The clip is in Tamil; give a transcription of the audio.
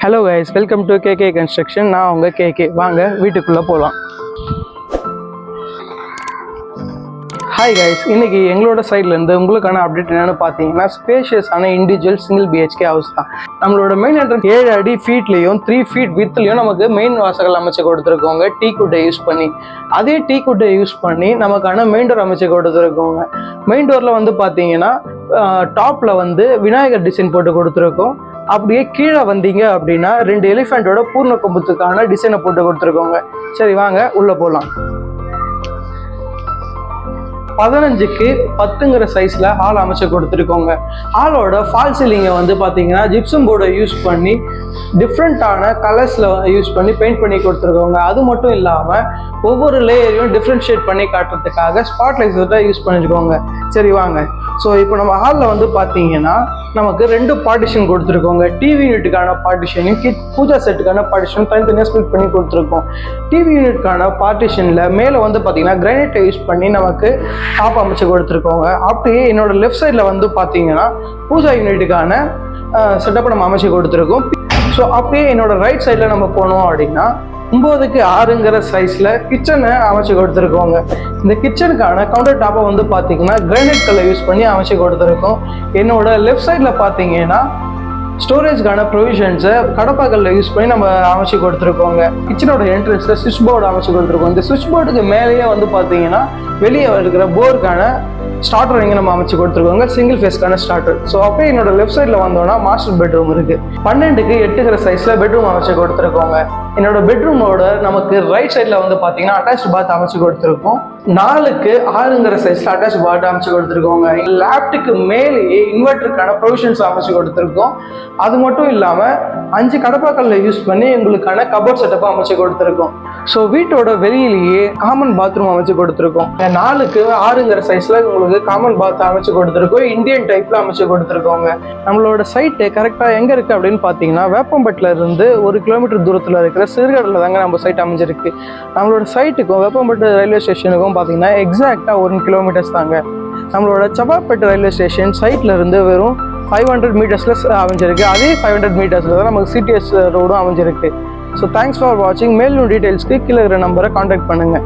Hello guys, welcome to KK construction. நான் உங்கள் கேகே. வாங்க வீட்டுக்குள்ளே போகலாம். ஹாய் கைஸ், இன்றைக்கி எங்களோட சைட்லேருந்து உங்களுக்கான அப்டேட் என்னென்னு பார்த்தீங்கன்னா, ஸ்பேஷியஸான இண்டிவிஜுவல் சிங்கிள் பிஹெச்கே ஹவுஸ் தான். நம்மளோட மெயின் என்ட்ரன்ஸ் 7 அடி ஃபீட்லேயும் 3 ஃபீட் வித்லேயும் நமக்கு மெயின் வாசகல் அமைச்சு கொடுத்துருக்கோங்க, டீ குட்டை யூஸ் பண்ணி. அதே டீ குட்டை யூஸ் பண்ணி நமக்கான மெயின் டோர் அமைச்சு கொடுத்துருக்கோங்க. மெயின் டோரில் வந்து பார்த்தீங்கன்னா டாப்பில் வந்து விநாயகர் டிசைன் போட்டு கொடுத்துருக்கோம். அப்படியே கீழே வந்தீங்க அப்படின்னா 2 எலிஃபெண்ட்டோட பூர்ண கொம்புத்துக்கான டிசைனை போட்டு கொடுத்துருக்கோங்க. சரி வாங்க உள்ளே போகலாம். 15க்கு 10ங்கிற சைஸில் ஹால் அமைச்சு கொடுத்துருக்கோங்க. ஹாலோட ஃபால் சீலிங்கை வந்து பார்த்தீங்கன்னா ஜிப்சம் போர்டை யூஸ் பண்ணி டிஃப்ரெண்ட்டான கலர்ஸில் யூஸ் பண்ணி பெயிண்ட் பண்ணி கொடுத்துருக்கோங்க. அது மட்டும் இல்லாமல் ஒவ்வொரு லேயரையும் டிஃப்ரென்ஷியேட் பண்ணி காட்டுறதுக்காக ஸ்பாட் லைட்ஸை யூஸ் பண்ணியிருக்கோங்க. சரி வாங்க. ஸோ இப்போ நம்ம ஹாலில் வந்து பார்த்தீங்கன்னா நமக்கு 2 பார்ட்டிஷன் கொடுத்துருக்கோங்க. டிவி யூனிட்டுக்கான பார்ட்டிஷனையும் பூஜா செட்டுக்கான பார்ட்டிஷனும் தனித்தனியாக ஸ்பிளிட் பண்ணி கொடுத்துருக்கோம். டிவி யூனிட்டுக்கான பார்ட்டிஷனில் மேலே வந்து பார்த்தீங்கன்னா கிரானைட்டை யூஸ் பண்ணி நமக்கு டாப் அமைச்சு கொடுத்துருக்கோங்க. அப்படியே என்னோட லெஃப்ட் சைடில் வந்து பார்த்தீங்கன்னா பூஜா யூனிட்டுக்கான செட்டப்பை நம்ம அமைச்சு கொடுத்துருக்கோம். ஸோ அப்படியே என்னோட ரைட் சைடில் நம்ம போனோம் அப்படின்னா 9க்கு 6ங்கிற சைஸில் கிச்சனை அமைச்சு கொடுத்துருக்கோங்க. இந்த கிச்சனுக்கான கவுண்டர் டாப்பை வந்து பார்த்தீங்கன்னா கிரானைட் கல்லை யூஸ் பண்ணி அமைச்சு கொடுத்துருக்கோம். என்னோட லெஃப்ட் சைடில் பார்த்தீங்கன்னா ஸ்டோரேஜ்க்கான ப்ரொவிஷன்ஸை கடப்பாக்கல்ல யூஸ் பண்ணி நம்ம அமைச்சு கொடுத்துருக்கோங்க. கிச்சனோட என்ட்ரன்ஸில் சுவிட்ச் போர்டு அமைச்சு கொடுத்துருக்கோம். இந்த சுவிட்ச் போர்டுக்கு மேலேயே வந்து பார்த்தீங்கன்னா வெளியே இருக்கிற போர்டுக்கான ஸ்டார்டர் இங்கே நம்ம அமைச்சு கொடுத்துருக்கோங்க, சிங்கிள் ஃபேஸ்க்கான ஸ்டார்டர். ஸோ அப்படியே என்னோட லெஃப்ட் சைடில் வந்தோம்னா மாஸ்டர் பெட்ரூம் இருக்குது. 12க்கு 8ங்கிற சைஸில் பெட்ரூம் அமைச்சு கொடுத்துருக்கோங்க. என்னோட பெட்ரூமோட நமக்கு ரைட் சைடில் வந்து பார்த்தீங்கன்னா அட்டாச் பாத் அமைச்சு கொடுத்துருக்கோம். 4க்கு 6ங்கிற சைஸில் அட்டாச் பாத் அமைச்சு கொடுத்துருக்கோங்க. லேப்டுக்கு மேலேயே இன்வெர்டருக்கான ப்ரொவிஷன்ஸ் அமைச்சு கொடுத்துருக்கோம். அது மட்டும் இல்லாமல் 5 கடப்பாக்கல்ல யூஸ் பண்ணி எங்களுக்கான கபோர்ட் செட்டப்பை அமைச்சு கொடுத்துருக்கோம். ஸோ வீட்டோட வெளியிலேயே காமன் பாத்ரூம் அமைச்சு கொடுத்துருக்கோம். 4க்கு 6ங்கிற சைஸில் உங்களுக்கு காமன் பாத் அமைச்சு கொடுத்துருக்கோம். இந்தியன் டைப்ல அமைச்சு கொடுத்துருக்கோங்க. நம்மளோட சைட்டு கரெக்டாக எங்கே இருக்குது அப்படின்னு பார்த்தீங்கன்னா வேப்பம்பட்டில் இருந்து 1 கிலோமீட்டர் தூரத்தில் இருக்கிற சிறுகடலில் தாங்க நம்ம சைட் அமைஞ்சிருக்கு. நம்மளோட சைட்டுக்கும் வேப்பம்பட்டு ரயில்வே ஸ்டேஷனுக்கும் பார்த்தீங்கன்னா எக்ஸாக்டாக 1 கிலோமீட்டர்ஸ் தாங்க. நம்மளோட சபாப்பேட்டு ரயில்வே ஸ்டேஷன் சைட்டில் இருந்து வெறும் 500 மீட்டர்ஸில் அமைஞ்சிருக்கு. அதே 500 மீட்டர்ஸில் தான் நமக்கு சிடிஎஸ் ரோடும் அமைஞ்சிருக்கு. ஸோ தேங்க்ஸ் ஃபார் வாட்சிங். மேலும் டீட்டெயில்ஸ்க்கு கீழே இருக்கிற நம்பரை கான்டாக்ட் பண்ணுங்கள்.